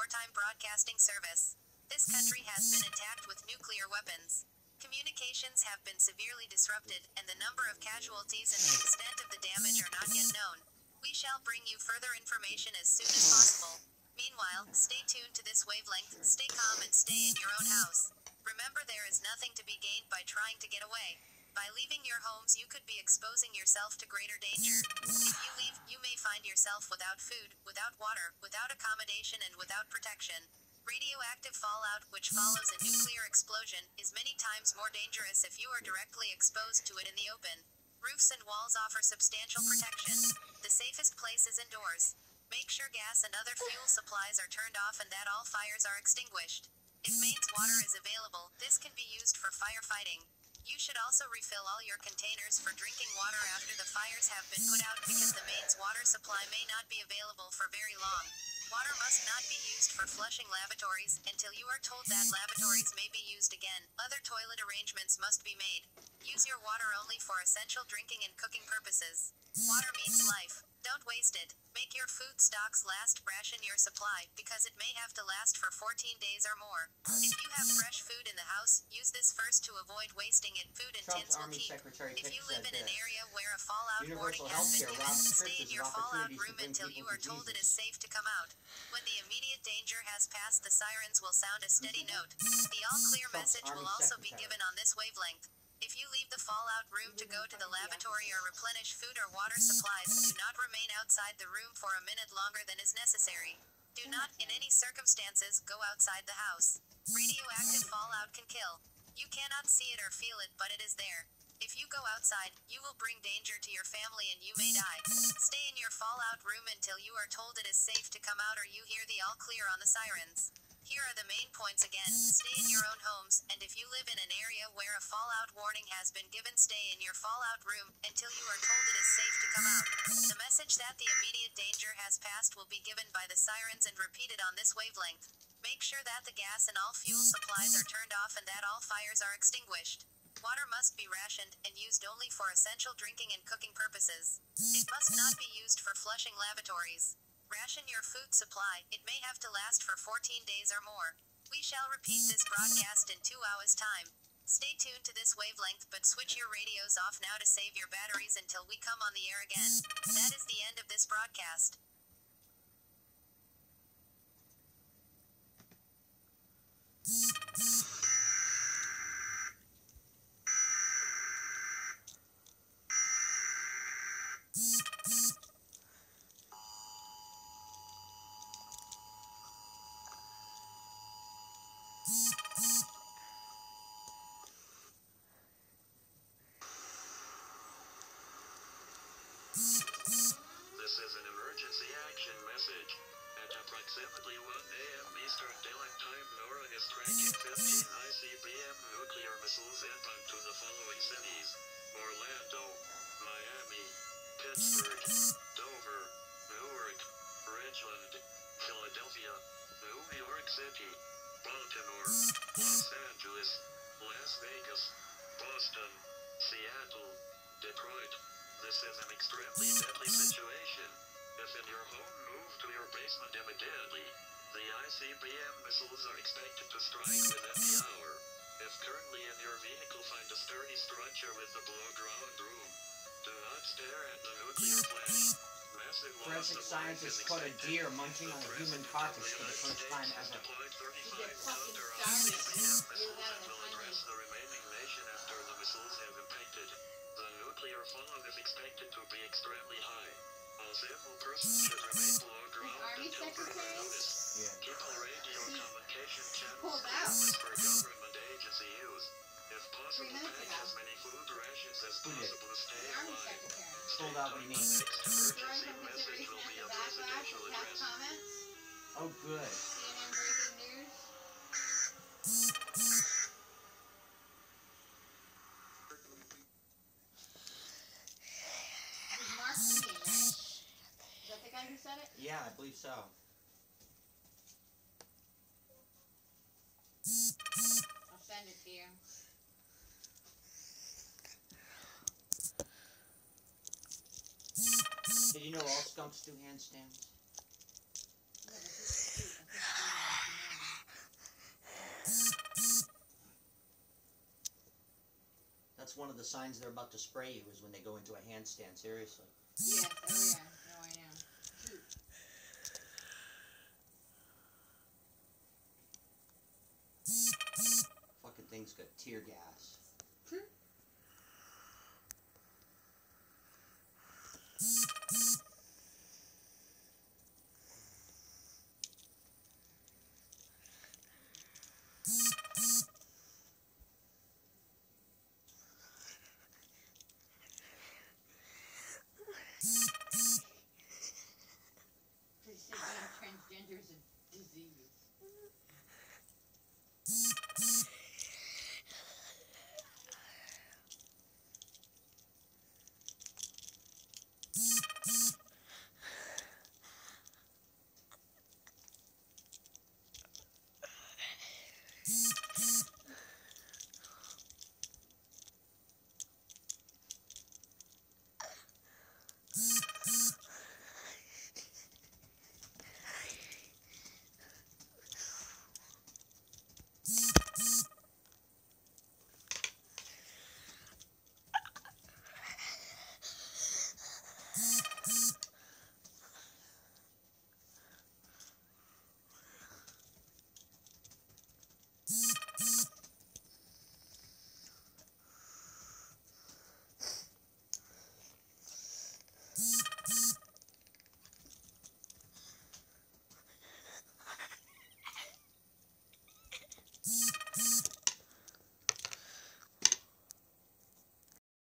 wartime broadcasting service. This country has been attacked with nuclear weapons. Communications have been severely disrupted, and the number of casualties and the extent of the damage are not yet known. We shall bring you further information as soon as possible. Meanwhile, stay tuned to this wavelength, stay calm and stay in your own house. Remember, there is nothing to be gained by trying to get away. By leaving your homes, you could be exposing yourself to greater danger. If you leave, you may find yourself without food, without water, without accommodation, and without protection. Radioactive fallout, which follows a nuclear explosion, is many times more dangerous if you are directly exposed to it in the open. Roofs and walls offer substantial protection. The safest place is indoors. Make sure gas and other fuel supplies are turned off and that all fires are extinguished. If mains water is available, this can be used for firefighting. You should also refill all your containers for drinking water after the fires have been put out, because the mains water supply may not be available for very long. Water must not be used for flushing lavatories until you are told that lavatories may be used again. Other toilet arrangements must be made. Use your water only for essential drinking and cooking purposes. Water means life. Don't waste it. Make your food stocks last. Ration your supply, because it may have to last for 14 days or more. If you have fresh food in the house, use this first to avoid wasting it. Food and tins will keep. If you live in an area where a fallout warning has been given, stay in your fallout room until you are told it is safe to come out. When the immediate danger has passed, the sirens will sound a steady note. The all-clear message will also be given on this wavelength. If you leave the fallout room to go to the lavatory or replenish food or water supplies, do not remain outside the room for a minute longer than is necessary. Do not, in any circumstances, go outside the house. Radioactive fallout can kill. You cannot see it or feel it, but it is there. If you go outside, you will bring danger to your family and you may die. Stay in your fallout room until you are told it is safe to come out or you hear the all clear on the sirens. Here are the main points again. Stay in your own homes, and if you live in an area where a fallout warning has been given, stay in your fallout room until you are told it is safe to come out. The message that the immediate danger has passed will be given by the sirens and repeated on this wavelength. Make sure that the gas and all fuel supplies are turned off and that all fires are extinguished. Water must be rationed and used only for essential drinking and cooking purposes. It must not be used for flushing lavatories. Ration your food supply. It may have to last for 14 days or more. We shall repeat this broadcast in 2 hours' time. Stay tuned to this wavelength, but switch your radios off now to save your batteries until we come on the air again. That is the end of this broadcast. This is an emergency action message. At approximately 1 a.m. Eastern Daylight Time, NORAD is tracking 15 ICBM nuclear missiles inbound to the following cities: Orlando, Miami, Pittsburgh, Dover, Newark, Richland, Philadelphia, New York City, Baltimore, Los Angeles, Las Vegas, Boston, Seattle, Detroit. This is an extremely deadly situation. If in your home, move to your basement immediately. The ICBM missiles are expected to strike within the hour. If currently in your vehicle, find a sturdy structure with a below-ground room. Do not stare at the nuclear flash. Massive loss Forensic of life scientists is caught a expected. deer munching on a human carcass for the United first time States has ever. deployed 35 You get fucking counter started. ICBM missiles You're that will address the remaining nation after the missiles have impacted. The nuclear fallout is expected to be extremely high. All civil persons should remain below ground Army until further secretary? notice. Yeah. Keep all radio communication channels pulled out. closed for government agency use. If 3 possible, minutes pack ago. as many food rations as Who did? possible to stay The Army alive. secretary. Pulled out what do you mean? The next Throwing emergency from message consideration will at be the a backlash presidential of past address. comments. Oh, good. CNN breaking news. This is Mark Meany, right? Is that the guy who said it? Yeah, I believe so. I'll send it to you. Did you know all skunks do handstands? Yeah, but this is cute. I think of the signs they're about to spray you is when they go into a handstand, seriously. Yes, oh yeah. No, I know. Fucking thing's got tear gas. They said being transgender is a disease.